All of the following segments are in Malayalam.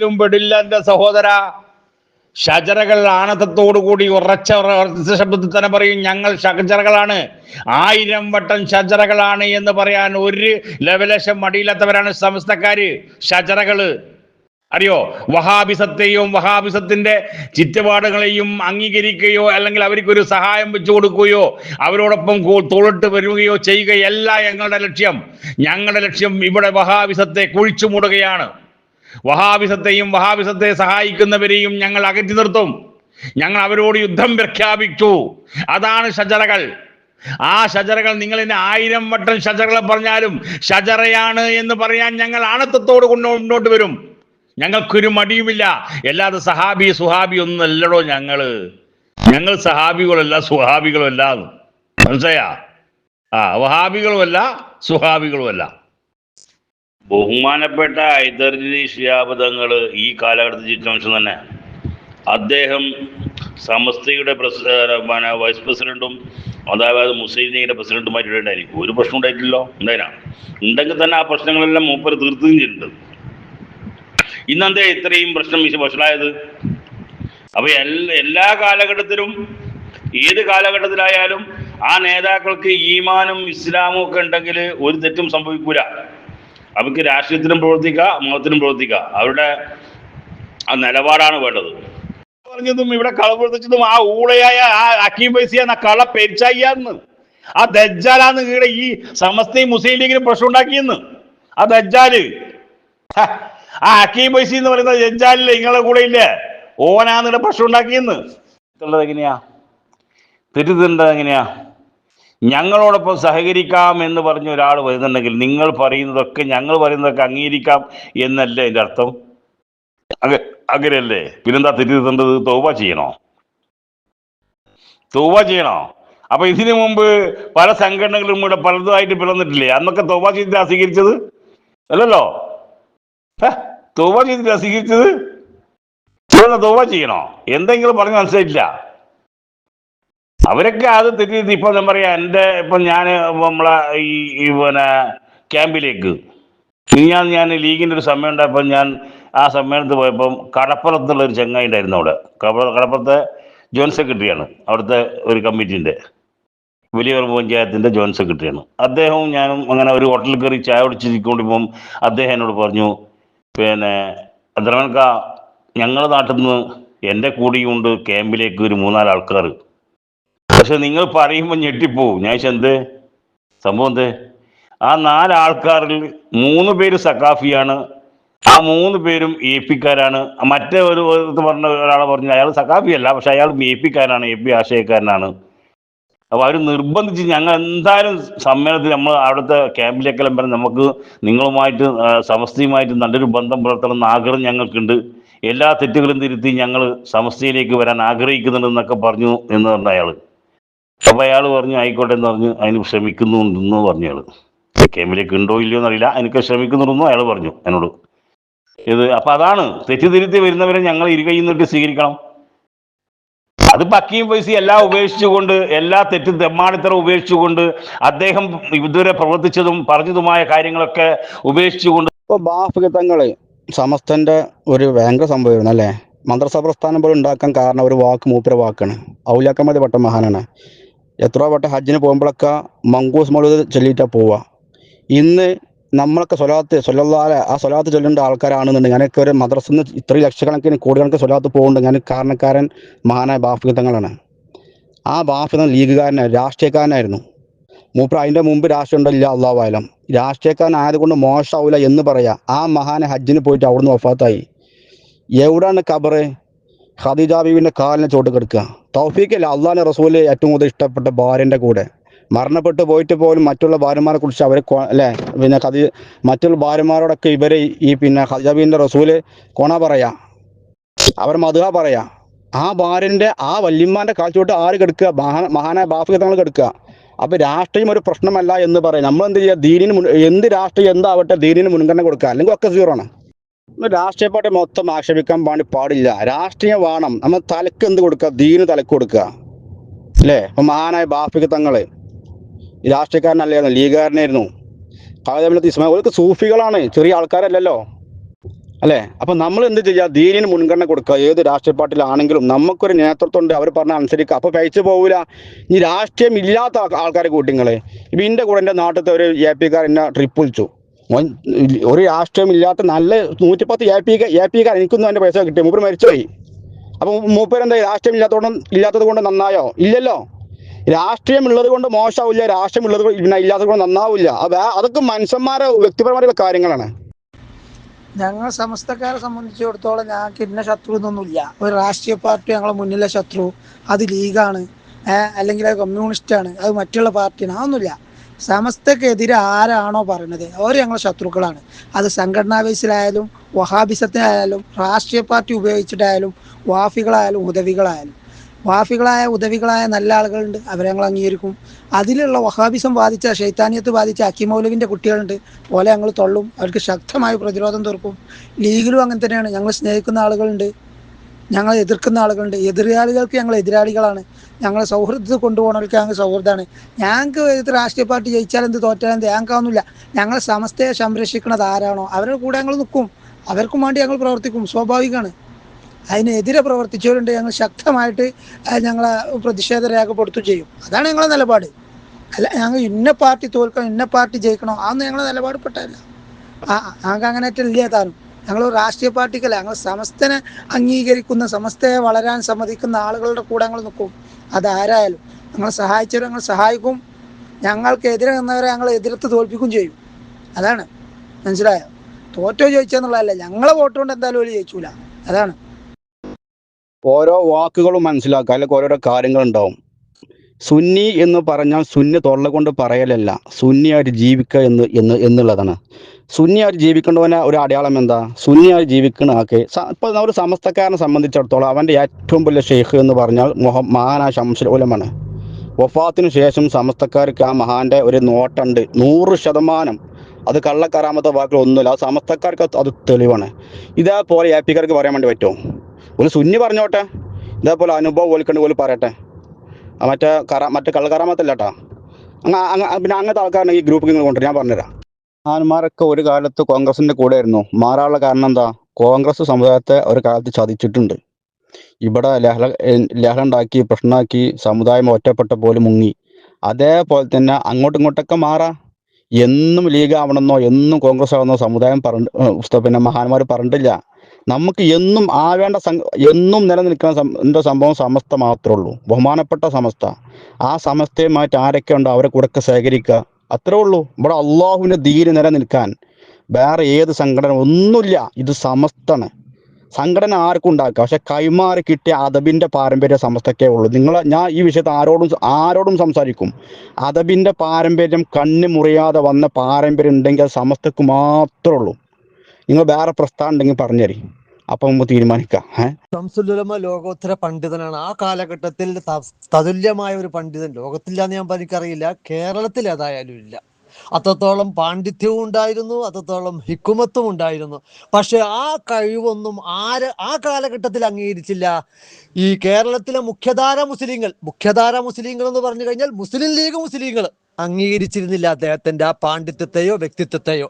ും പെടില്ല എന്റെ സഹോദര. ഷജറകൾ ആണത്തത്തോടുകൂടി ഉറച്ച ശബ്ദത്തിൽ തന്നെ പറയും, ഞങ്ങൾ ഷജറകളാണ്, 1000 വട്ടം ഷജറകളാണ് എന്ന് പറയാൻ ഒരു ലവലേശം മടിയില്ലാത്തവരാണ് സമസ്തക്കാര്. ഷജറകള് അറിയോ? വഹാബിസത്തെയും വഹാബിസത്തിന്റെ ചുറ്റുപാടുകളെയും അംഗീകരിക്കുകയോ അല്ലെങ്കിൽ അവർക്കൊരു സഹായം വെച്ചു കൊടുക്കുകയോ അവരോടൊപ്പം തോളിട്ട് വരികയോ ചെയ്യുകയല്ല ഞങ്ങളുടെ ലക്ഷ്യം. ഞങ്ങളുടെ ലക്ഷ്യം ഇവിടെ വഹാബിസത്തെ കുഴിച്ചു മൂടുകയാണ്. വഹാബിസത്തെയും വഹാബിസത്തെ സഹായിക്കുന്നവരെയും ഞങ്ങൾ അകറ്റി നിർത്തും. ഞങ്ങൾ അവരോട് യുദ്ധം പ്രഖ്യാപിച്ചു. അതാണ് ഷജറകൾ. ആ ഷജറകൾ നിങ്ങൾ ഇന്ന് 1000 വട്ടം ഷജറകളെ പറഞ്ഞാലും ഷജറയാണ് എന്ന് പറയാൻ ഞങ്ങൾ ആണത്തത്തോട് മുന്നോട്ട് വരും. ഞങ്ങൾക്കൊരു മടിയുമില്ല. അല്ലാതെ സഹാബി സുഹാബി ഒന്നും അല്ലടോ ഞങ്ങൾ സഹാബികളല്ല സുഹാബികളുമല്ല. മനസ്സിലായാ? വഹാബികളുമല്ല സുഹാബികളുമല്ല. ബഹുമാനപ്പെട്ട ഹൈദരലി ശിഹാബ് തങ്ങൾ ഈ കാലഘട്ടത്തിൽ ജീവിച്ച തന്നെ. അദ്ദേഹം സമസ്തയുടെ വൈസ് പ്രസിഡന്റും അതായത് മുസ്ലിം ലീഗിന്റെ പ്രസിഡന്റുമായിട്ട് ഉണ്ടായിരിക്കും. ഒരു പ്രശ്നം ഉണ്ടായിട്ടില്ലല്ലോ. ഉണ്ടെങ്കിൽ തന്നെ ആ പ്രശ്നങ്ങളെല്ലാം മൂപ്പര് തീർത്തുകയും ചെയ്തിട്ടുണ്ട്. ഇന്നെന്തേ ഇത്രയും പ്രശ്നം വഷളായത്? അപ്പൊ എല്ലാ കാലഘട്ടത്തിലും ഏത് കാലഘട്ടത്തിലായാലും ആ നേതാക്കൾക്ക് ഈമാനും ഇസ്ലാമും ഒക്കെ ഉണ്ടെങ്കിൽ ഒരു തെറ്റും സംഭവിക്കൂല. അവർക്ക് രാഷ്ട്രീയത്തിനും പ്രവർത്തിക്കാം, മതത്തിനും പ്രവർത്തിക്കാം. അവരുടെ ആ നിലപാടാണ് വേണ്ടത്. പറഞ്ഞതും ഇവിടെ കളപ്രവർത്തിച്ചതും ആ ഊളയായ ആ അക്കീം ഫൈസി എന്ന കള പെരിച്ചായിന്ന്, ആ ദജ്ജാലാന്ന് ഇവിടെ ഈ സമസ്തയും മുസ്ലിം ലീഗിനും പ്രശ്നം ഉണ്ടാക്കിയെന്ന്. ആ ദജ്ജാല്, ആ അക്കീം ഫൈസി എന്ന് പറയുന്ന ദജ്ജാലില്ലേ നിങ്ങളുടെ കൂടെ ഇല്ലേ, ഓനാന്നിടെ പ്രശ്നം ഉണ്ടാക്കിയെന്ന്. എങ്ങനെയാ തെറ്റിദ്ധരേണ്ടത്? എങ്ങനെയാ? ഞങ്ങളോടൊപ്പം സഹകരിക്കാം എന്ന് പറഞ്ഞ ഒരാൾ വരുന്നുണ്ടെങ്കിൽ നിങ്ങൾ പറയുന്നതൊക്കെ ഞങ്ങൾ പറയുന്നതൊക്കെ അംഗീകരിക്കാം എന്നല്ല എൻ്റെ അർത്ഥം. അങ്ങനെയല്ലേ? പിന്നെന്താ തെറ്റിദ്ധരേണ്ടത്? തൗബ ചെയ്യണോ? അപ്പൊ ഇതിനു മുമ്പ് പല സംഘടനകളും ഇവിടെ പലതുമായിട്ട് പിളർന്നിട്ടില്ലേ? അന്നൊക്കെ തൗബ ചെയ്തിട്ട് സ്വീകരിച്ചത് അല്ലല്ലോ. തൗബ ചെയ്തിട്ട് സ്വീകരിച്ചത്. തൗബ ചെയ്യണോ? എന്തെങ്കിലും പറഞ്ഞ് മനസ്സിലായിട്ടില്ല. അവരൊക്കെ അത് തെറ്റി. ഇപ്പൊ ഞാൻ പറയാ, ഞാൻ നമ്മളെ ഈ ക്യാമ്പിലേക്ക് ഞാൻ ലീഗിന്റെ ഒരു സമ്മേളനം ഉണ്ടായപ്പോൾ ഞാൻ ആ സമ്മേളനത്തിൽ പോയപ്പം കടപ്പുറത്തുള്ള ഒരു ചങ്ങായി ഉണ്ടായിരുന്നു. അവിടെ കടപ്പുറത്തെ ജോയിന്റ് സെക്രട്ടറിയാണ്, അവിടുത്തെ ഒരു കമ്മിറ്റിന്റെ വലിയ പഞ്ചായത്തിന്റെ ജോയിന്റ് സെക്രട്ടറിയാണ് അദ്ദേഹവും. ഞാനും അങ്ങനെ ഒരു ഹോട്ടലിൽ കയറി ചായ കുടിച്ചിരിക്കൊണ്ടിപ്പം അദ്ദേഹം എന്നോട് പറഞ്ഞു, അബ്ദുറഹ്മാൻക, ഞങ്ങളുടെ നാട്ടിൽ നിന്ന് എൻ്റെ കൂടിയുണ്ട് ക്യാമ്പിലേക്ക് ഒരു 3-4 ആൾക്കാർ. പക്ഷെ നിങ്ങൾ പറയുമ്പോൾ ഞെട്ടിപ്പോവും. ഞാൻ എന്ത് സംഭവം എന്തേ? ആ 4 ആൾക്കാരിൽ 3 പേര് സക്കാഫിയാണ്, ആ 3 പേരും AP-ക്കാരാണ്. മറ്റേ ഒരു പറഞ്ഞ ഒരാളെ പറഞ്ഞു അയാൾ സക്കാഫി അല്ല, പക്ഷെ അയാൾ AP-ക്കാരനാണ്, AP ആശയക്കാരനാണ്. അപ്പോൾ അവർ നിർബന്ധിച്ച് ഞങ്ങൾ എന്തായാലും സമ്മേളനത്തിൽ നമ്മൾ അവിടുത്തെ ക്യാമ്പിലേക്കെല്ലാം പറഞ്ഞ് നമുക്ക് നിങ്ങളുമായിട്ട് സമസ്തയുമായിട്ട് നല്ലൊരു ബന്ധം പുലർത്തണം എന്ന് ആഗ്രഹം ഞങ്ങൾക്കുണ്ട്. എല്ലാ തെറ്റുകളും തിരുത്തി ഞങ്ങൾ സമസ്തയിലേക്ക് വരാൻ ആഗ്രഹിക്കുന്നുണ്ടെന്നൊക്കെ പറഞ്ഞു എന്ന് പറഞ്ഞ അയാൾ. അപ്പോൾ അയാൾ പറഞ്ഞു ആയിക്കോട്ടെ എന്ന് പറഞ്ഞ് അതിന് ശ്രമിക്കുന്നുണ്ടെന്ന് പറഞ്ഞു. അയാൾ ക്യാമ്പിലേക്ക് ഉണ്ടോ ഇല്ലയോ എന്നറിയില്ല, എനിക്ക് ശ്രമിക്കുന്നുണ്ടെന്നും അയാൾ പറഞ്ഞു എന്നോട്. അപ്പൊ അതാണ് തെറ്റിദ്ധരുത്തി വരുന്നവരെ ഞങ്ങൾ ഇരുകൈ നിന്നിട്ട് സ്വീകരിക്കണം. അത് അക്കീം ഫൈസി എല്ലാം ഉപേക്ഷിച്ചുകൊണ്ട്, എല്ലാ തെമ്മാടിത്തരം ഉപേക്ഷിച്ചുകൊണ്ട്, അദ്ദേഹം ഇതുവരെ പ്രവർത്തിച്ചതും പറഞ്ഞതുമായ കാര്യങ്ങളൊക്കെ ഉപേക്ഷിച്ചുകൊണ്ട്. ഇപ്പോൾ ബാഫികത്തങ്ങള് സമസ്തന്റെ ഒരു ഭയങ്കര സംഭവമായിരുന്നു അല്ലേ? മദ്രസ പ്രസ്ഥാനം പോലും ഉണ്ടാക്കാൻ കാരണം ഒരു മൂപ്പര വാക്കാണ്. ഔലിയാക്കന്മാർ പെട്ട മഹാനാണ്. എത്ര വട്ടം ഹജ്ജിന് പോകുമ്പോഴൊക്കെ മങ്കൂസ് മൗലൂദ് ചൊല്ലിയിട്ടാ പോവുക. ഇന്ന് നമ്മളൊക്കെ ആ സ്വലാത്ത് ചൊല്ലേണ്ട ആൾക്കാരാണെന്നുണ്ടെങ്കിൽ ഞാനൊക്കെ ഒരു മദ്രസയിൽ നിന്ന് ഇത്രയും ലക്ഷക്കണക്കിന് കോടിക്കണക്കിന് സ്വലാത്ത് പോകുന്നുണ്ട്. ഞാൻ കാരണക്കാരൻ മഹാനായ ബാഫികത്തങ്ങളാണ്. ആ ബാഫികത്തങ്ങൾ ലീഗുകാരനായിരുന്നു, രാഷ്ട്രീയക്കാരനായിരുന്നു. മൂപ്പർ അതിൻ്റെ മുമ്പ് രാഷ്ട്രീയം ഉണ്ടല്ല, അള്ളാഹു ആലം. രാഷ്ട്രീയക്കാരനായതുകൊണ്ട് മോശമാവില്ല എന്ന് പറയാം. ആ മഹാനെ ഹജ്ജിന് പോയിട്ട് അവിടുന്ന് വഫാത്തായി. എവിടെയാണ് ഖബറ്? ഖദീജ ബീവിൻ്റെ കാലിനെ ചോട്ട് കിടക്കുക. തൗഫീഖല്ല, അള്ളാഹിൻ്റെ റസൂല് ഏറ്റവും കൂടുതൽ ഇഷ്ടപ്പെട്ട ഭാര്യൻ്റെ കൂടെ മരണപ്പെട്ടു പോയിട്ട് പോലും മറ്റുള്ള ഭാര്യമാരെ കുറിച്ച് അവരെ മറ്റുള്ള ഭാര്യമാരോടൊക്കെ ഇവരെ ഖദീജ ബീവിൻ്റെ റസൂല് പറയാ, അവർ മദ്ഹ പറയാ. ആ ഭാര്യൻ്റെ ആ വല്യമ്മാൻ്റെ കാൽച്ചോട്ട് ആര് കിടക്കുക? മഹാനായ ബാഫികത്തങ്ങൾ കിടക്കുക. അപ്പൊ രാഷ്ട്രീയം ഒരു പ്രശ്നമല്ല എന്ന് പറയാം. നമ്മൾ എന്ത് ചെയ്യുക? ദീനിന് എന്ത് രാഷ്ട്രീയം എന്താവട്ടെ ദീനിന് മുൻഗണന കൊടുക്കുക, അല്ലെങ്കിൽ ഒക്കെ സീറോണ്. രാഷ്ട്രീയ പാർട്ടി മൊത്തം ആക്ഷേപിക്കാൻ പാടില്ല. രാഷ്ട്രീയം വേണം. നമ്മൾ തലക്ക് എന്ത് കൊടുക്കുക? ദീന് തലക്ക് കൊടുക്കുക അല്ലേ? ഇപ്പൊ മഹാനായ ബാഫികത്തങ്ങള് രാഷ്ട്രീയക്കാരനല്ലായിരുന്നു, ലീഗുകാരനായിരുന്നു. ഇസ്മായിൽ സൂഫികളാണ്, ചെറിയ ആൾക്കാരല്ലല്ലോ. അല്ലേ? അപ്പം നമ്മൾ എന്ത് ചെയ്യുക? ദീനിന് മുൻഗണന കൊടുക്കുക. ഏത് രാഷ്ട്രീയ പാർട്ടിയിലാണെങ്കിലും നമുക്കൊരു നേതൃത്വം ഉണ്ട്, അവർ പറഞ്ഞ അനുസരിക്കുക. അപ്പോൾ പഴിച്ചു പോകില്ല. ഈ രാഷ്ട്രീയം ഇല്ലാത്ത ആൾക്കാരെ കൂട്ടിങ്ങളെ ഇപ്പം എൻ്റെ കൂടെ എൻ്റെ നാട്ടിലത്തെ ഒരു എ പിക്കാർ എന്നെ ട്രിപ്പ് വിളിച്ചു. ഒരു രാഷ്ട്രീയം ഇല്ലാത്ത നല്ല 110 എ പിക്കാർ എനിക്കൊന്നും എൻ്റെ പൈസ കിട്ടി. മൂപ്പർ മരിച്ചുപോയി. അപ്പം മൂപ്പരെന്താ രാഷ്ട്രീയം ഇല്ലാത്തത് കൊണ്ട് നന്നായോ? ഇല്ലല്ലോ. രാഷ്ട്രീയം ഉള്ളത് കൊണ്ട് മോശമാവില്ല, രാഷ്ട്രീയം ഉള്ളത് പിന്നെ ഇല്ലാത്തത് കൊണ്ട് നന്നാവില്ല. അതൊക്കെ മനുഷ്യന്മാരെ വ്യക്തിപരമായിട്ടുള്ള കാര്യങ്ങളാണ്. ഞങ്ങൾ സമസ്തക്കാരെ സംബന്ധിച്ചിടത്തോളം ഞങ്ങൾക്ക് ഇന്ന ശത്രു എന്നൊന്നുമില്ല. ഒരു രാഷ്ട്രീയ പാർട്ടി ഞങ്ങളെ മുന്നിലെ ശത്രു അത് ലീഗാണ്, അല്ലെങ്കിൽ അത് കമ്മ്യൂണിസ്റ്റാണ്, അത് മറ്റുള്ള പാർട്ടിയാണ്, അതൊന്നുമില്ല. സമസ്തക്കെതിരെ ആരാണോ പറയുന്നത് അവർ ഞങ്ങളെ ശത്രുക്കളാണ്. അത് സംഘടനാ ബേസിലായാലും വഹാബിസത്തിനായാലും രാഷ്ട്രീയ പാർട്ടി ഉപയോഗിച്ചിട്ടായാലും വാഫികളായാലും ഉദവികളായ നല്ല ആളുകളുണ്ട്, അവരെ ഞങ്ങൾ അംഗീകരിക്കും. അതിലുള്ള വഹാബിസം ബാധിച്ച ഷെയ്ത്താനിയത്ത് ബാധിച്ച അക്കി മൗലവിൻ്റെ കുട്ടികളുണ്ട്, പോലെ ഞങ്ങൾ തള്ളും, അവർക്ക് ശക്തമായ പ്രതിരോധം തീർക്കും. ലീഗിലും അങ്ങനെ തന്നെയാണ്. ഞങ്ങൾ സ്നേഹിക്കുന്ന ആളുകളുണ്ട്, ഞങ്ങൾ എതിർക്കുന്ന ആളുകളുണ്ട്. എതിരാളികൾക്ക് ഞങ്ങൾ എതിരാളികളാണ്. ഞങ്ങളെ സൗഹൃദത്തിൽ കൊണ്ടുപോകണവർക്ക് ഞങ്ങൾ സൗഹൃദമാണ്. ഞങ്ങൾക്ക് ഏത് രാഷ്ട്രീയ പാർട്ടി ജയിച്ചാലെന്ത് തോറ്റാലെന്ത് ഞങ്ങൾക്കൊന്നുമില്ല. ഞങ്ങൾ സമസ്തയെ സംരക്ഷിക്കുന്നത് ആരാണോ അവരുടെ കൂടെ ഞങ്ങൾ നിൽക്കും, അവർക്കും വേണ്ടി ഞങ്ങൾ പ്രവർത്തിക്കും. സ്വാഭാവികമാണ്. അതിനെതിരെ പ്രവർത്തിച്ചവരുണ്ട്, ഞങ്ങൾ ശക്തമായിട്ട് ഞങ്ങളെ പ്രതിഷേധം രേഖപ്പെടുത്തുകയും ചെയ്യും. അതാണ് ഞങ്ങളെ നിലപാട്. അല്ല ഞങ്ങൾ ഇന്ന പാർട്ടി തോൽക്കണം ഇന്ന പാർട്ടി ജയിക്കണോ അതൊന്നും ഞങ്ങളെ നിലപാടുപ്പെട്ടല്ല. ഞങ്ങൾക്ക് അങ്ങനെയായിട്ട് ഇല്ല. താനും ഞങ്ങൾ രാഷ്ട്രീയ പാർട്ടിക്കല്ല, ഞങ്ങൾ സമസ്തനെ അംഗീകരിക്കുന്ന സമസ്തയെ വളരാൻ സമ്മതിക്കുന്ന ആളുകളുടെ കൂടെ ഞങ്ങൾ നിൽക്കും. അതാരായാലും ഞങ്ങളെ സഹായിച്ചവരെ ഞങ്ങൾ സഹായിക്കും. ഞങ്ങൾക്കെതിരെ നിന്നവരെ ഞങ്ങൾ എതിർത്ത് തോൽപ്പിക്കുകയും ചെയ്യും. അതാണ്, മനസ്സിലായോ? തോറ്റോ ജയിച്ചെന്നുള്ളതല്ല, ഞങ്ങളെ വോട്ട് കൊണ്ട് എന്തായാലും ഒരു ജയിച്ചൂല. അതാണ്. ഓരോ വാക്കുകളും മനസ്സിലാക്കുക, അല്ലെങ്കിൽ ഓരോരോ കാര്യങ്ങളുണ്ടാവും. സുന്നി എന്ന് പറഞ്ഞാൽ സുന്നി തൊള്ള കൊണ്ട് പറയലല്ല, സുന്നിയായിട്ട് ജീവിക്കുക എന്നുള്ളതാണ്. സുന്നിയായിട്ട് ജീവിക്കേണ്ടവനെ ഒരു അടയാളം എന്താ? സുന്നിയായി ജീവിക്കുന്ന ആൾക്ക് ഇപ്പോൾ ഒരു സമസ്തക്കാരനെ സംബന്ധിച്ചിടത്തോളം അവൻ്റെ ഏറ്റവും വലിയ ഷെയ്ഖ് എന്ന് പറഞ്ഞാൽ മഹാനായ ശംസുൽ ഉലമാണ്. വഫാത്തിന് ശേഷം സമസ്തക്കാർക്ക് ആ മഹാന്റെ ഒരു നോട്ടുണ്ട് 100%. അത് കള്ളക്കറാമത്തെ വാക്കുകൾ ഒന്നുമില്ല. അത് സമസ്തക്കാർക്ക് അത് തെളിവാണ്. ഇതേപോലെ എ പിക്കാർക്ക് പറയാൻ വേണ്ടി പറ്റുമോ? ഒരു സുന്നി പറഞ്ഞോട്ടെ, ഇതേപോലെ അനുഭവം ഓൽക്കണ്ട് പോലും പറയട്ടെ. മറ്റേ കള്ളക്കറാമത്തല്ല കേട്ടോ. പിന്നെ അങ്ങനത്തെ ആൾക്കാരാണ് ഈ ഗ്രൂപ്പ് നിങ്ങൾ കൊണ്ടുവരും. ഞാൻ പറഞ്ഞുതരാം. മഹാന്മാരൊക്കെ ഒരു കാലത്ത് കോൺഗ്രസിന്റെ കൂടെ ആയിരുന്നു. മാറാനുള്ള കാരണം എന്താ? കോൺഗ്രസ് സമുദായത്തെ ഒരു കാലത്ത് ചതിച്ചിട്ടുണ്ട്. ഇവിടെ ലഹള ഉണ്ടാക്കി പ്രശ്നമാക്കി സമുദായം ഒറ്റപ്പെട്ട പോലെ മുങ്ങി. അതേപോലെ തന്നെ അങ്ങോട്ടും ഇങ്ങോട്ടൊക്കെ മാറാം. എന്നും ലീഗ് ആവണമെന്നോ എന്നും കോൺഗ്രസ് ആവണമെന്നോ സമുദായം പിന്നെ മഹാന്മാർ പറഞ്ഞിട്ടില്ല. നമുക്ക് എന്നും എന്നും നിലനിൽക്കുന്ന സംഭവം സമസ്ത മാത്രമേ ഉള്ളൂ. ബഹുമാനപ്പെട്ട സമസ്ത. ആ സമസ്തയുമായിട്ട് ആരൊക്കെ ഉണ്ടോ അവരെ കൂടെ ഒക്കെ സഹകരിക്കുക, അത്രേ ഉള്ളൂ. ഇവിടെ അള്ളാഹുവിൻ്റെ ദീന് നിലനിൽക്കാൻ വേറെ ഏത് സംഘടന ഒന്നുമില്ല. ഇത് സമസ്താണ്. സംഘടന ആർക്കും ഉണ്ടാക്കുക, പക്ഷെ കൈമാറി കിട്ടിയ അദബിൻ്റെ പാരമ്പര്യ സമസ്തക്കേ ഉള്ളൂ. ഞാൻ ഈ വിഷയത്തിൽ ആരോടും സംസാരിക്കും. അദബിൻ്റെ പാരമ്പര്യം കണ്ണു മുറിയാതെ വന്ന പാരമ്പര്യം ഉണ്ടെങ്കിൽ അത് സമസ്തക്ക് മാത്രമേ ഉള്ളൂ. നിങ്ങൾ വേറെ പ്രസ്ഥാനം ഉണ്ടെങ്കിൽ പറഞ്ഞുതരി, അപ്പം നമുക്ക് തീരുമാനിക്കാം. ശംസുൽ ഉലമ ലോകോത്തര പണ്ഡിതനാണ്. ആ കാലഘട്ടത്തിൽ തതുല്യമായ ഒരു പണ്ഡിതൻ ലോകത്തില്ലാന്ന് ഞാൻ എനിക്കറിയില്ല, കേരളത്തിൽ ഏതായാലും ഇല്ല. അത്രത്തോളം പാണ്ഡിത്യവും ഉണ്ടായിരുന്നു, അത്രത്തോളം ഹിക്കുമത്തും ഉണ്ടായിരുന്നു. പക്ഷെ ആ കഴിവൊന്നും ആ കാലഘട്ടത്തിൽ അംഗീകരിച്ചില്ല. ഈ കേരളത്തിലെ മുഖ്യധാര മുസ്ലിങ്ങൾ എന്ന് പറഞ്ഞു കഴിഞ്ഞാൽ മുസ്ലിം ലീഗ് മുസ്ലിങ്ങൾ അംഗീകരിച്ചിരുന്നില്ല അദ്ദേഹത്തിന്റെ ആ പാണ്ഡിത്യത്തെയോ വ്യക്തിത്വത്തെയോ.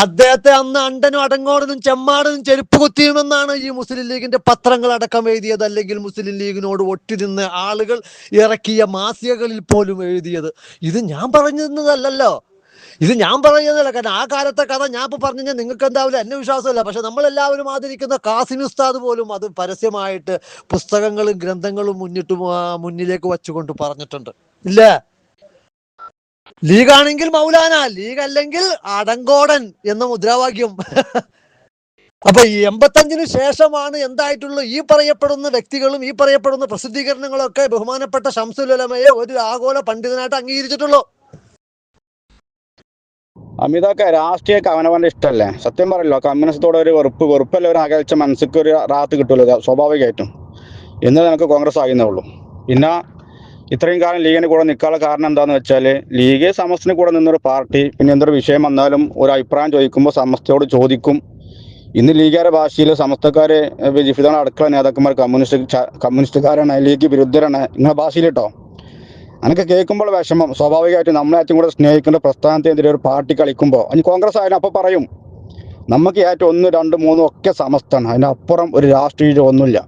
അദ്ദേഹത്തെ അന്ന് അണ്ടനും അടങ്ങോടനും ചെമ്മാടനും ചെരുപ്പ് കുത്തിയുമെന്നാണ് ഈ മുസ്ലിം ലീഗിന്റെ പത്രങ്ങൾ അടക്കം എഴുതിയത്, അല്ലെങ്കിൽ മുസ്ലിം ലീഗിനോട് ഒട്ടിരുന്ന ആളുകൾ ഇറക്കിയ മാസികകളിൽ പോലും എഴുതിയത്. ഇത് ഞാൻ പറഞ്ഞതല്ലല്ലോ, ഇത് ഞാൻ പറയുന്നതല്ല. കാരണം ആ കാലത്തെ കഥ ഞാൻ ഇപ്പൊ പറഞ്ഞു കഴിഞ്ഞാൽ നിങ്ങൾക്ക് എന്താവില്ല, എന്നെ വിശ്വാസമല്ല. പക്ഷെ നമ്മളെല്ലാവരും ആദരിക്കുന്ന കാസിം ഉസ്താദ് പോലും അത് പരസ്യമായിട്ട് പുസ്തകങ്ങളും ഗ്രന്ഥങ്ങളും മുന്നിലേക്ക് വച്ചുകൊണ്ട് പറഞ്ഞിട്ടുണ്ട്, ഇല്ലേ? ലീഗാണെങ്കിൽ മൗലാന, ലീഗ് അല്ലെങ്കിൽ അടങ്കോടൻ എന്ന മുദ്രാവാക്യം. അപ്പൊ ഈ 85-ന് ശേഷമാണ് എന്തായിട്ടുള്ള ഈ പറയപ്പെടുന്ന വ്യക്തികളും ഈ പറയപ്പെടുന്ന പ്രസിദ്ധീകരണങ്ങളും ഒക്കെ ബഹുമാനപ്പെട്ട ശംസുൽ ഉലമയെ ഒരു ആഗോള പണ്ഡിതനായിട്ട് അംഗീകരിച്ചിട്ടുള്ളൂ. അമിതൊക്കെ രാഷ്ട്രീയമൊക്കെ അവനവൻ്റെ ഇഷ്ടമല്ലേ? സത്യം പറയല്ലോ, കമ്മ്യൂണിസ്റ്റോടെ ഒരു വെറുപ്പല്ല, ഒരു അകൽച്ച മനസ്സിക്ക് ഒരു റാത്ത് കിട്ടുമല്ലോ സ്വാഭാവികമായിട്ടും. ഇന്ന് എനിക്ക് കോൺഗ്രസ് ആകുന്നേ ഉള്ളൂ. പിന്നെ ഇത്രയും കാലം ലീഗിന് കൂടെ നിൽക്കാനുള്ള കാരണം എന്താണെന്ന് വെച്ചാൽ, ലീഗ് സമസ്തന് കൂടെ നിന്നൊരു പാർട്ടി പിന്നെ എന്തൊരു വിഷയം വന്നാലും ഒരു അഭിപ്രായം ചോദിക്കുമ്പോൾ സമസ്തയോട് ചോദിക്കും. ഇന്ന് ലീഗുകാരുടെ ഭാഷയിൽ സമസ്തക്കാർ ജിഫിദാണ് അടുക്കള നേതാക്കന്മാർ കമ്മ്യൂണിസ്റ്റുകാരാണ്, ലീഗ് വിരുദ്ധരാണ് ഇങ്ങനെ ഭാഷയിൽ കേട്ടോ. അങ്ങനെയൊക്കെ കേൾക്കുമ്പോൾ വിഷമം. സ്വാഭാവികമായിട്ടും നമ്മളെ ഏറ്റവും കൂടെ സ്നേഹിക്കേണ്ട പ്രസ്ഥാനത്തിനെതിരെ ഒരു പാർട്ടി കളിക്കുമ്പോൾ, അതിന് കോൺഗ്രസ് ആയാലും അപ്പോൾ പറയും നമുക്ക് ഏറ്റവും 1, 2, 3 ഒക്കെ സമസ്തമാണ്. അതിനപ്പുറം ഒരു രാഷ്ട്രീയം ഒന്നുമില്ല.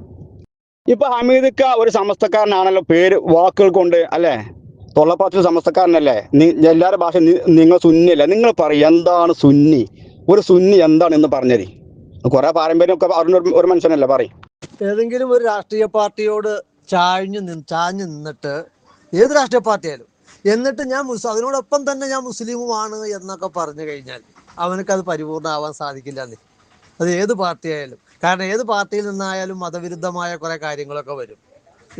ഇപ്പൊ ഹമീദക്ക ഒരു സമസ്തക്കാരനാണല്ലോ, പേര് വാക്കുകൾ കൊണ്ട് അല്ലേ, തൊള്ളപ്പാത്തിൽ സമസ്തക്കാരനല്ലേ. എല്ലാവരുടെ ഭാഷ നിങ്ങൾ സുന്നിയല്ല. നിങ്ങൾ പറയും എന്താണ് സുന്നി, ഒരു സുന്നി എന്താണ് എന്ന് പറഞ്ഞേരി. കുറെ പാരമ്പര്യം ഒക്കെ അറിഞ്ഞ ഒരു മനുഷ്യനല്ലേ, പറയും. ഏതെങ്കിലും ഒരു രാഷ്ട്രീയ പാർട്ടിയോട് ചാഞ്ഞു നിന്നിട്ട്, ഏത് രാഷ്ട്രീയ പാർട്ടി ആയാലും, എന്നിട്ട് ഞാൻ അതിനോടൊപ്പം തന്നെ ഞാൻ മുസ്ലിമുമാണ് എന്നൊക്കെ പറഞ്ഞു കഴിഞ്ഞാൽ അവനക്കത് പരിപൂർണ്ണമാവാൻ സാധിക്കില്ല. അത് ഏത് പാർട്ടി ആയാലും. കാരണം ഏത് പാർട്ടിയിൽ നിന്നായാലും മതവിരുദ്ധമായ കുറെ കാര്യങ്ങളൊക്കെ വരും.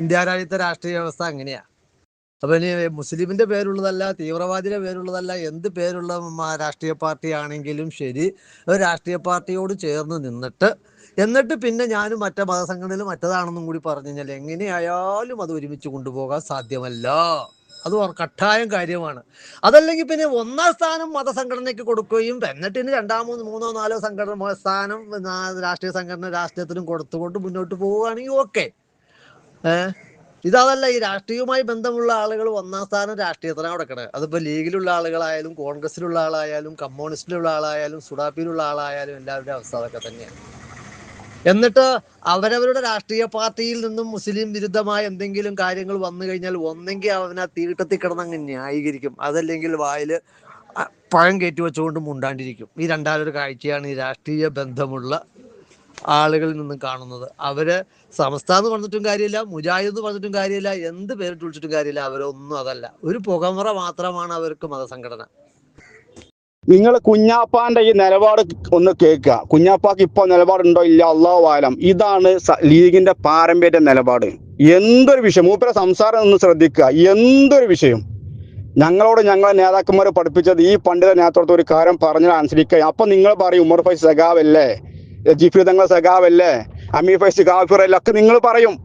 ഇന്ത്യ രാജ്യത്തെ രാഷ്ട്രീയ വ്യവസ്ഥ അങ്ങനെയാ. അപ്പൊ ഇനി മുസ്ലിമിന്റെ പേരുള്ളതല്ല, തീവ്രവാദിയുടെ പേരുള്ളതല്ല, എന്ത് പേരുള്ള രാഷ്ട്രീയ പാർട്ടി ആണെങ്കിലും ശരി, ഒരു രാഷ്ട്രീയ പാർട്ടിയോട് ചേർന്ന് നിന്നിട്ട് എന്നിട്ട് പിന്നെ ഞാനും മറ്റേ മതസംഘടനയിൽ മറ്റേതാണെന്നും കൂടി പറഞ്ഞു കഴിഞ്ഞാൽ എങ്ങനെയായാലും അത് ഒരുമിച്ച് കൊണ്ടുപോകാൻ സാധ്യമല്ല. അത് കട്ടായം കാര്യമാണ്. അതല്ലെങ്കിൽ പിന്നെ 1ാം സ്ഥാനം മതസംഘടനയ്ക്ക് കൊടുക്കുകയും എന്നിട്ട് ഇനി 2, 3, 4 സ്ഥാനം രാഷ്ട്രീയ സംഘടന രാഷ്ട്രീയത്തിനും കൊടുത്തുകൊണ്ട് മുന്നോട്ട് പോവുകയാണെങ്കിൽ ഓക്കെ. ഇതല്ല, ഈ രാഷ്ട്രീയവുമായി ബന്ധമുള്ള ആളുകൾ 1ാം സ്ഥാനം രാഷ്ട്രീയത്തിനാണ് കൊടുക്കണത്. അതിപ്പോ ലീഗിലുള്ള ആളുകളായാലും, കോൺഗ്രസിലുള്ള ആളായാലും, കമ്മ്യൂണിസ്റ്റിലുള്ള ആളായാലും, സുഡാപ്പിയിലുള്ള ആളായാലും എല്ലാവരുടെ അവസ്ഥ അതൊക്കെ തന്നെയാണ്. എന്നിട്ട് അവരവരുടെ രാഷ്ട്രീയ പാർട്ടിയിൽ നിന്നും മുസ്ലിം വിരുദ്ധമായ എന്തെങ്കിലും കാര്യങ്ങൾ വന്നു കഴിഞ്ഞാൽ ഒന്നെങ്കിൽ അവനെ തീട്ടത്തിൽ കിടന്നങ്ങ് ന്യായീകരിക്കും, അതല്ലെങ്കിൽ വായിൽ പഴം കയറ്റി വെച്ചുകൊണ്ട് മുണ്ടാണ്ടിരിക്കും. ഈ രണ്ടാമതൊരു കാഴ്ചയാണ് ഈ രാഷ്ട്രീയ ബന്ധമുള്ള ആളുകളിൽ നിന്നും കാണുന്നത്. അവര് സമസ്ത എന്ന് പറഞ്ഞിട്ടും കാര്യമില്ല, മുജാഹിദ് എന്ന് പറഞ്ഞിട്ടും കാര്യമില്ല, എന്ത് പേരിട്ട് വിളിച്ചിട്ടും കാര്യമില്ല. അവരൊന്നും അതല്ല, ഒരു പുകമറ മാത്രമാണ് അവർക്ക് മതസംഘടന. നിങ്ങൾ കുഞ്ഞാപ്പാന്റെ ഈ നിലപാട് ഒന്ന് കേൾക്കുക. കുഞ്ഞാപ്പാക്ക് ഇപ്പോൾ നിലപാടുണ്ടോ ഇല്ല, അള്ളാഹു ആലം. ഇതാണ് ലീഗിന്റെ പാരമ്പര്യ നിലപാട്. എന്തൊരു വിഷയം, മൂപ്പരെ സംസാരം ഒന്ന് ശ്രദ്ധിക്കുക. എന്തൊരു വിഷയം ഞങ്ങളോട് ഞങ്ങളെ നേതാക്കന്മാർ പഠിപ്പിച്ചത്, ഈ പണ്ഡിത നേതൃത്വം ഒരു കാര്യം പറഞ്ഞാൽ അനുസരിക്കുക. അപ്പൊ നിങ്ങൾ പറയും ഉമർ ഫൈസ് സഖാവല്ലേ, ജിഫ്രി തങ്ങൾ സഖാവല്ലേ, അമീർ ഫൈസ് കാഫിറല്ലേ, ഒക്കെ നിങ്ങൾ പറയും.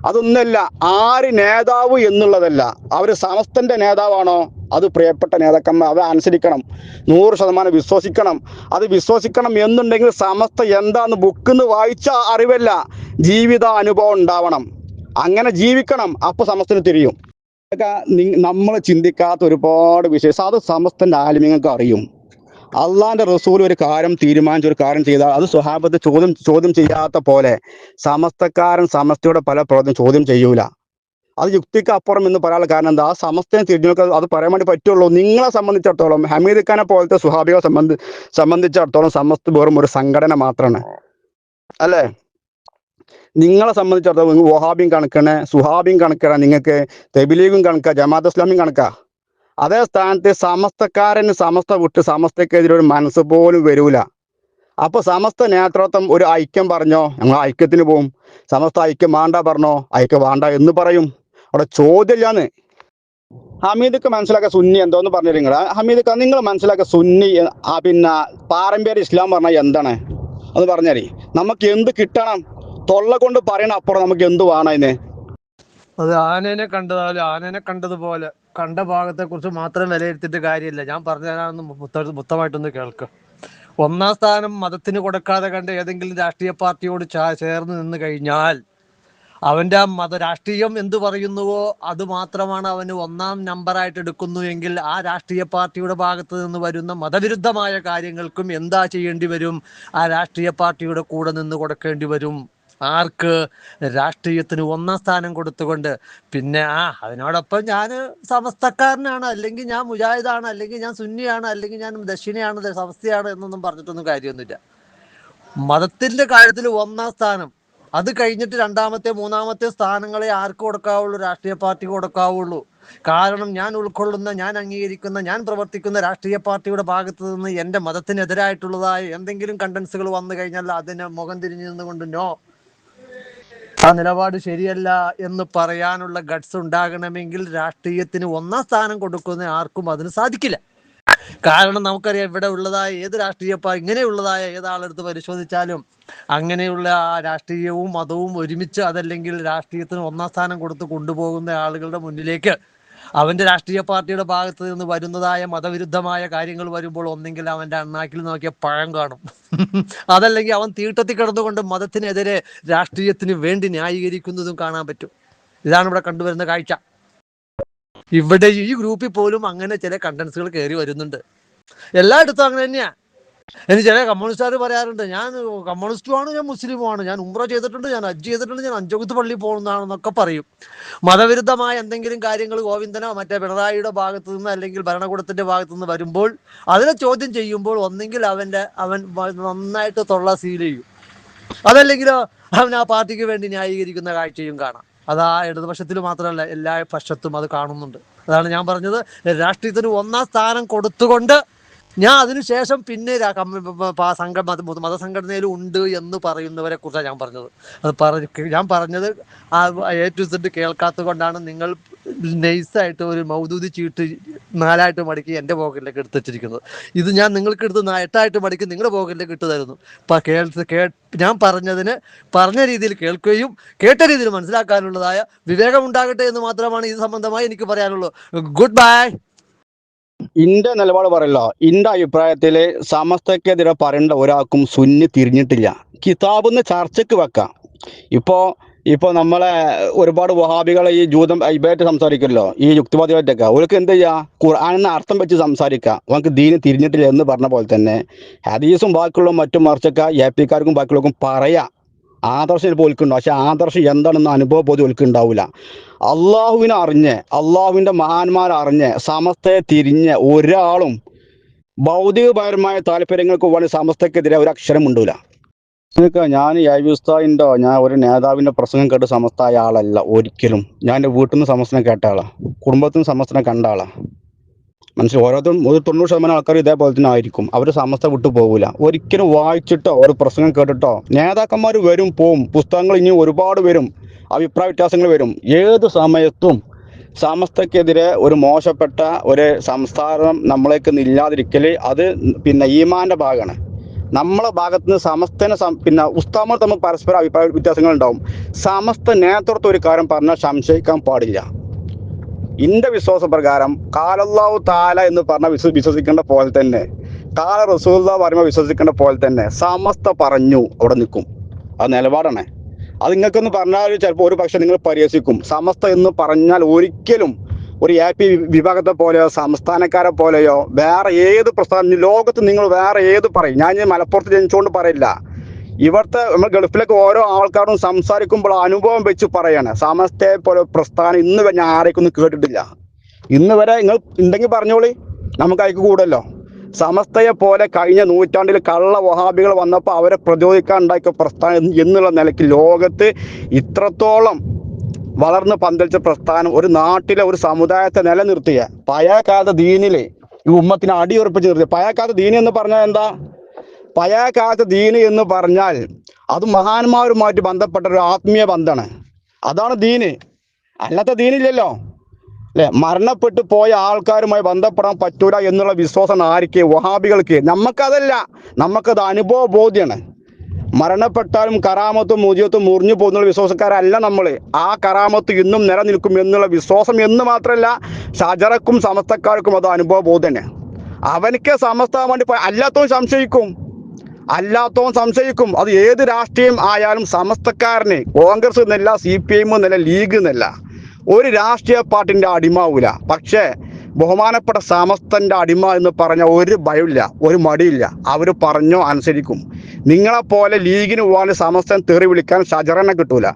അതൊന്നല്ല, ആര് നേതാവ് എന്നുള്ളതല്ല, അവര് സമസ്തന്റെ നേതാവാണോ അത് പ്രിയപ്പെട്ട നേതാക്കന്മാർ അത് അനുസരിക്കണം, 100% വിശ്വസിക്കണം. അത് വിശ്വസിക്കണം എന്നുണ്ടെങ്കിൽ സമസ്ത എന്താന്ന് ബുക്കിന്ന് വായിച്ച അറിവല്ല, ജീവിത അനുഭവം ഉണ്ടാവണം. അങ്ങനെ ജീവിക്കണം, അപ്പൊ സമസ്തന് തിരിയും. നമ്മൾ ചിന്തിക്കാത്ത ഒരുപാട് വിഷയം അത് സമസ്തന്റെ ആലിമ്യങ്ങൾക്ക് അറിയും. അള്ളാന്റെ റസൂൽ ഒരു കാര്യം തീരുമാനിച്ച ഒരു കാര്യം ചെയ്താൽ അത് സ്വഹാബത്ത് ചോദ്യം ചെയ്യാത്ത പോലെ സമസ്തക്കാരൻ സമസ്തയുടെ പല പ്രവർത്തനം ചോദ്യം ചെയ്യൂല. അത് യുക്തിക്ക് അപ്പുറം എന്ന് പറയാനുള്ള കാരണം എന്താ, ആ സമസ്തയെ തിരിഞ്ഞൊക്കെ അത് പറയാൻ വേണ്ടി പറ്റുള്ളൂ. നിങ്ങളെ സംബന്ധിച്ചിടത്തോളം, ഹമീദ് ഖാനെ പോലത്തെ സുഹാബികളെ സംബന്ധിച്ചിടത്തോളം സമസ്ത വെറും ഒരു സംഘടന മാത്രമാണ്, അല്ലേ? നിങ്ങളെ സംബന്ധിച്ചിടത്തോളം വഹാബിയും കണക്കാണ്, സുഹാബിയും കണക്കാണ്, നിങ്ങൾക്ക് തെബിലീഗും കണക്കാ, ജമാഅത്ത് ഇസ്ലാമിയും കണക്കാ. അതേ സ്ഥാനത്ത് സമസ്തക്കാരന് സമസ്ത വിട്ട് സമസ്തക്കെതിരെ ഒരു മനസ്സ് പോലും വരൂല. അപ്പൊ സമസ്ത നേതൃത്വം ഒരു ഐക്യം പറഞ്ഞോ, ഞങ്ങൾ ഐക്യത്തിന് പോവും. സമസ്ത ഐക്യം വേണ്ട പറഞ്ഞോ, ഐക്യം വേണ്ട എന്ന് പറയും. അവിടെ ചോദ്യമില്ലാന്ന്. ഹമീദക്ക് മനസ്സിലാക്കുക സുന്നി എന്തോന്ന് പറഞ്ഞു നിങ്ങൾ. ഹമീദക്ക നിങ്ങൾ മനസ്സിലാക്കുക സുന്നി പിന്നെ പാരമ്പര്യ ഇസ്ലാം പറഞ്ഞാൽ എന്താണ് അത് പറഞ്ഞാലേ നമുക്ക് എന്ത് കിട്ടണം, തൊള്ള കൊണ്ട് പറയണ അപ്പുറം നമുക്ക് എന്ത് വേണം അതിന്. അത് ആനേനെ കണ്ടതുപോലെ കണ്ട ഭാഗത്തെ കുറിച്ച് മാത്രം വിലയിരുത്തിയിട്ട് കാര്യമില്ല. ഞാൻ പറഞ്ഞാണെന്ന് മൊത്തമായിട്ടൊന്ന് കേൾക്കുക. 1ാം സ്ഥാനം മതത്തിന് കൊടുക്കാതെ കണ്ട് ഏതെങ്കിലും രാഷ്ട്രീയ പാർട്ടിയോട് ചേർന്ന് നിന്ന് കഴിഞ്ഞാൽ അവന്റെ ആ രാഷ്ട്രീയം എന്ത് പറയുന്നുവോ അത് മാത്രമാണ് അവന് 1ാം നമ്പറായിട്ട് എടുക്കുന്നു എങ്കിൽ ആ രാഷ്ട്രീയ പാർട്ടിയുടെ ഭാഗത്ത് നിന്ന് വരുന്ന മതവിരുദ്ധമായ കാര്യങ്ങൾക്കും എന്താ ചെയ്യേണ്ടി വരും, ആ രാഷ്ട്രീയ പാർട്ടിയുടെ കൂടെ നിന്ന് കൊടുക്കേണ്ടി വരും. ആർക്ക്? രാഷ്ട്രീയത്തിന് 1ാം സ്ഥാനം കൊടുത്തുകൊണ്ട്. പിന്നെ അതിനോടൊപ്പം ഞാൻ സമസ്തക്കാരനാണ്, അല്ലെങ്കിൽ ഞാൻ മുജാഹിദാണ്, അല്ലെങ്കിൽ ഞാൻ സുന്നിയാണ്, അല്ലെങ്കിൽ ഞാൻ ദക്ഷിണയാണ്, സമസ്തയാണ് എന്നൊന്നും പറഞ്ഞിട്ടൊന്നും കാര്യമൊന്നുമില്ല. മതത്തിന്റെ കാര്യത്തിൽ 1ാം സ്ഥാനം, അത് കഴിഞ്ഞിട്ട് 2ാമത്തെ 3ാമത്തെ സ്ഥാനങ്ങളെ ആർക്ക് കൊടുക്കാവുള്ളൂ? രാഷ്ട്രീയ പാർട്ടിക്ക് കൊടുക്കാവുള്ളൂ. കാരണം ഞാൻ ഉൾക്കൊള്ളുന്ന, ഞാൻ അംഗീകരിക്കുന്ന, ഞാൻ പ്രവർത്തിക്കുന്ന രാഷ്ട്രീയ പാർട്ടിയുടെ ഭാഗത്ത് നിന്ന് എൻ്റെ മതത്തിനെതിരായിട്ടുള്ളതായ എന്തെങ്കിലും കണ്ടൻസുകൾ വന്നു കഴിഞ്ഞാൽ അതിനെ മുഖം തിരിഞ്ഞു നിന്നുകൊണ്ട് നോ, ആ നിലപാട് ശരിയല്ല എന്ന് പറയാനുള്ള ഗട്സ് ഉണ്ടാകണമെങ്കിൽ രാഷ്ട്രീയത്തിന് 1ാം സ്ഥാനം കൊടുക്കുന്ന ആർക്കും അതിന് സാധിക്കില്ല. കാരണം നമുക്കറിയാം, ഇവിടെ ഉള്ളതായ ഏത് ഇങ്ങനെയുള്ളതായ ഏതാളെടുത്ത് പരിശോധിച്ചാലും അങ്ങനെയുള്ള ആ രാഷ്ട്രീയവും മതവും ഒരുമിച്ച്, അതല്ലെങ്കിൽ രാഷ്ട്രീയത്തിന് 1ാം സ്ഥാനം കൊടുത്ത് കൊണ്ടുപോകുന്ന ആളുകളുടെ മുന്നിലേക്ക് അവന്റെ രാഷ്ട്രീയ പാർട്ടിയുടെ ഭാഗത്ത് നിന്ന് വരുന്നതായ മതവിരുദ്ധമായ കാര്യങ്ങൾ വരുമ്പോൾ ഒന്നെങ്കിൽ അവന്റെ അണ്ണാക്കിൽ നോക്കിയ പഴം കാണും, അതല്ലെങ്കിൽ അവൻ തീട്ടത്തിൽ കിടന്നുകൊണ്ട് മതത്തിനെതിരെ രാഷ്ട്രീയത്തിന് വേണ്ടി ന്യായീകരിക്കുന്നതും കാണാൻ പറ്റും. ഇതാണ് ഇവിടെ കണ്ടുവരുന്ന കാഴ്ച. ഇവിടെ ഈ ഗ്രൂപ്പിൽ പോലും അങ്ങനെ ചില കണ്ടൻസുകൾ കയറി വരുന്നുണ്ട്. എല്ലായിടത്തും അങ്ങനെ തന്നെയാ. എനിക്ക് ചില കമ്മ്യൂണിസ്റ്റുകാർ പറയാറുണ്ട്, ഞാൻ കമ്മ്യൂണിസ്റ്റുമാണ്, ഞാൻ മുസ്ലിമുമാണ്, ഞാൻ ഉംറ ചെയ്തിട്ടുണ്ട്, ഞാൻ ഹജ്ജ് ചെയ്തിട്ടുണ്ട്, ഞാൻ അഞ്ചുകുത്ത് പള്ളി പോകുന്നതാണെന്നൊക്കെ പറയും. മതവിരുദ്ധമായ എന്തെങ്കിലും കാര്യങ്ങൾ ഗോവിന്ദനോ മറ്റേ പിണറായിയുടെ ഭാഗത്തു നിന്ന് അല്ലെങ്കിൽ ഭരണകൂടത്തിന്റെ ഭാഗത്തു നിന്ന് വരുമ്പോൾ അതിനെ ചോദ്യം ചെയ്യുമ്പോൾ ഒന്നെങ്കിൽ അവൻ നന്നായിട്ട് തൊള്ള സീൽ ചെയ്യും, അതല്ലെങ്കിലോ അവൻ ആ പാർട്ടിക്ക് വേണ്ടി ന്യായീകരിക്കുന്ന കാഴ്ചയും കാണാം. അത് ആ ഇടതുപക്ഷത്തിൽ മാത്രമല്ല, എല്ലാ പക്ഷത്തും അത് കാണുന്നുണ്ട്. അതാണ് ഞാൻ പറഞ്ഞത്, രാഷ്ട്രീയത്തിന് ഒന്നാം സ്ഥാനം കൊടുത്തുകൊണ്ട് ഞാൻ അതിനുശേഷം പിന്നെ മതസംഘടനയിലും ഉണ്ട് എന്ന് പറയുന്നവരെ കുറിച്ചാണ് ഞാൻ പറഞ്ഞത്. ഞാൻ പറഞ്ഞത് A to Z കേൾക്കാത്തത് കൊണ്ടാണ് നിങ്ങൾ നൈസായിട്ട് ഒരു മൗദൂദി ചീട്ട് 4 മടക്കി എൻ്റെ പോക്കറ്റിലേക്ക് എടുത്ത് വെച്ചിരിക്കുന്നത്. ഇത് ഞാൻ നിങ്ങൾക്ക് എടുത്ത് 8 മടക്കി നിങ്ങളുടെ പോക്കറ്റിലേക്ക് ഇട്ട് തരുന്നു. ഞാൻ പറഞ്ഞ രീതിയിൽ കേൾക്കുകയും കേട്ട രീതിയിൽ മനസ്സിലാക്കാനുള്ളതായ വിവേകമുണ്ടാകട്ടെ എന്ന് മാത്രമാണ് ഇത് സംബന്ധമായി എനിക്ക് പറയാനുള്ളൂ. Good bye. ഇന്റെ നിലപാട് പറയല്ലോ, ഇന്റെ അഭിപ്രായത്തില് സമസ്തക്കെതിരെ പറയേണ്ട ഒരാൾക്കും സുന്നി തിരിഞ്ഞിട്ടില്ല. കിതാബിന്ന് ചർച്ചയ്ക്ക് വെക്കാം. ഇപ്പൊ നമ്മളെ ഒരുപാട് വഹാബികളെ ഈ ജൂതം ഇബായിട്ട് സംസാരിക്കുമല്ലോ, ഈ യുക്തിവാദികളായിട്ടൊക്കെ, അവർക്ക് എന്ത് ചെയ്യാ, ഖുർആനിന്ന് അർത്ഥം വെച്ച് സംസാരിക്കുക. അവർക്ക് ദീന് തിരിഞ്ഞിട്ടില്ല എന്ന് പറഞ്ഞ പോലെ തന്നെ ഹദീസും ബാക്കിയുള്ള മറ്റും മറിച്ചൊക്കെ ഏപ്പിക്കാർക്കും ബാക്കിയുള്ളവർക്കും പറയാ. ആദർശം ചിലപ്പോൾ ഒൽക്കുണ്ടാവും, പക്ഷെ ആദർശം എന്താണെന്ന് അനുഭവം പോലും ഒൽക്കുണ്ടാവില്ല. അള്ളാഹുവിനെ അറിഞ്ഞ്, അള്ളാഹുവിൻ്റെ മഹാന്മാരറിഞ്ഞ് സമസ്തയെ തിരിഞ്ഞ് ഒരാളും ഭൗതികപരമായ താല്പര്യങ്ങൾക്ക് വേണ്ടി സമസ്തക്കെതിരെ ഒരു അക്ഷരം ഉണ്ടൂല. ഞാൻ ഉസ്താദിൻ്റെ ഞാൻ ഒരു നേതാവിൻ്റെ പ്രസംഗം കേട്ട് സമസ്തയായ ആളല്ല ഒരിക്കലും. ഞാൻ എൻ്റെ വീട്ടിൽ നിന്ന് സമസ്തനെ കേട്ട ആളാണ്, കുടുംബത്തിൽ നിന്ന് സമസ്തനെ കണ്ട ആളാണ്. മനസ്സിലായി. ഓരോരുത്തരും 90% ആൾക്കാർ ഇതേപോലെ തന്നെ ആയിരിക്കും. അവർ സമസ്ത വിട്ടു പോകില്ല. ഒരിക്കലും വായിച്ചിട്ടോ ഒരു പ്രസംഗം കേട്ടിട്ടോ, നേതാക്കന്മാർ വരും പോവും, പുസ്തകങ്ങൾ ഇനി ഒരുപാട് വരും, അഭിപ്രായ വ്യത്യാസങ്ങൾ വരും. ഏത് സമയത്തും സമസ്തക്കെതിരെ ഒരു മോശപ്പെട്ട ഒരു സംസാരം നമ്മളേക്ക് ഇല്ലാതിരിക്കൽ അത് ഈമാന്റെ ഭാഗമാണ്. നമ്മളെ ഭാഗത്ത് നിന്ന് സമസ്തനെ ഉസ്താദന്മാർ തമ്മിൽ പരസ്പര അഭിപ്രായ വ്യത്യാസങ്ങൾ ഉണ്ടാവും. സമസ്ത നേതൃത്വം ഒരു കാര്യം പറഞ്ഞാൽ സംശയിക്കാൻ പാടില്ല. ഇന്റെ വിശ്വാസപ്രകാരം കാലല്ലാഹു താല എന്ന് പറഞ്ഞ വിശ്വസിക്കേണ്ട പോലെ തന്നെ, കാല റസൂലുള്ളാഹി പറയുമ്പോൾ വിശ്വസിക്കേണ്ട പോലെ തന്നെ സമസ്ത പറഞ്ഞു അവിടെ നിൽക്കും. അത് നിലപാടാണ്. അത് നിങ്ങൾക്കൊന്ന് പറഞ്ഞാൽ ചിലപ്പോൾ ഒരു പക്ഷെ നിങ്ങൾ പരിഹസിക്കും. സമസ്ത എന്ന് പറഞ്ഞാൽ ഒരിക്കലും ഒരു AP വിഭാഗത്തെ പോലെയോ സംസ്ഥാനക്കാരെ പോലെയോ വേറെ ഏത് പ്രസ്ഥാനം ലോകത്ത് നിങ്ങൾ വേറെ ഏത് പറയും, ഞാൻ മലപ്പുറത്ത് ജനിച്ചുകൊണ്ട് പറയില്ല, ഇവിടുത്തെ നമ്മൾ ഗൾഫിലേക്ക് ഓരോ ആൾക്കാരും സംസാരിക്കുമ്പോൾ അനുഭവം വെച്ച് പറയാണ്. സമസ്തയെ പോലെ പ്രസ്ഥാനം ഇന്ന് വരെ ഞാൻ ആരേക്കൊന്നും കേട്ടിട്ടില്ല. ഇന്ന് വരെ നിങ്ങൾ ഉണ്ടെങ്കിൽ പറഞ്ഞോളി, നമുക്ക് അതിക്ക് കൂടല്ലോ. സമസ്തയെ പോലെ കഴിഞ്ഞ നൂറ്റാണ്ടിൽ കള്ള വഹാബികൾ വന്നപ്പോൾ അവരെ പ്രതിരോധിക്കാൻ ഉണ്ടാക്കിയ പ്രസ്ഥാനം എന്നുള്ള നിലയ്ക്ക് ലോകത്ത് ഇത്രത്തോളം വളർന്ന് പന്തലിച്ച പ്രസ്ഥാനം, ഒരു നാട്ടിലെ ഒരു സമുദായത്തെ നിലനിർത്തിയ പഴയകാലത്തെ ദീനിലെ ഈ ഉമ്മത്തിനെ അടിയുറപ്പിച്ച് നിർത്തിയ പഴയകാലത്തെ ദീനി എന്ന് പറഞ്ഞാൽ എന്താ? പഴയകാലത്തെ ദീന് എന്ന് പറഞ്ഞാൽ അത് മഹാന്മാരുമായിട്ട് ബന്ധപ്പെട്ട ഒരു ആത്മീയ ബന്ധമാണ്. അതാണ് ദീന്. അല്ലാത്ത ദീനില്ലല്ലോ അല്ലെ. മരണപ്പെട്ടു പോയ ആൾക്കാരുമായി ബന്ധപ്പെടാൻ പറ്റൂല എന്നുള്ള വിശ്വാസം ആർക്ക്? വഹാബികൾക്ക്. നമുക്കതല്ല, നമുക്കത് അനുഭവ ബോധ്യമാണ്. മരണപ്പെട്ടാലും കറാമത്തും മുജിയത്തും മുറിഞ്ഞു പോകുന്നുള്ള വിശ്വാസക്കാരല്ല നമ്മൾ. ആ കറാമത്ത് ഇന്നും നിലനിൽക്കും എന്നുള്ള വിശ്വാസം എന്ന് മാത്രമല്ല, ഷജറക്കും സമസ്തക്കാർക്കും അത് അനുഭവ ബോധ്യമാണ്. അവനക്ക് സമസ്ത വേണ്ടി അല്ലാത്തവൻ സംശയിക്കും. അത് ഏത് രാഷ്ട്രീയം ആയാലും സമസ്തക്കാരന് കോൺഗ്രസ് എന്നല്ല, CPIM എന്നല്ല, ലീഗ് എന്നല്ല, ഒരു രാഷ്ട്രീയ പാർട്ടിൻ്റെ അടിമാവൂല. പക്ഷേ ബഹുമാനപ്പെട്ട സമസ്തൻ്റെ അടിമ എന്ന് പറഞ്ഞാൽ ഒരു ഭയമില്ല, ഒരു മടിയില്ല. അവർ പറഞ്ഞോ അനുസരിക്കും. നിങ്ങളെപ്പോലെ ലീഗിന് പോകാൻ സമസ്തൻ തെറി വിളിക്കാൻ ഷജറനെ കിട്ടൂല.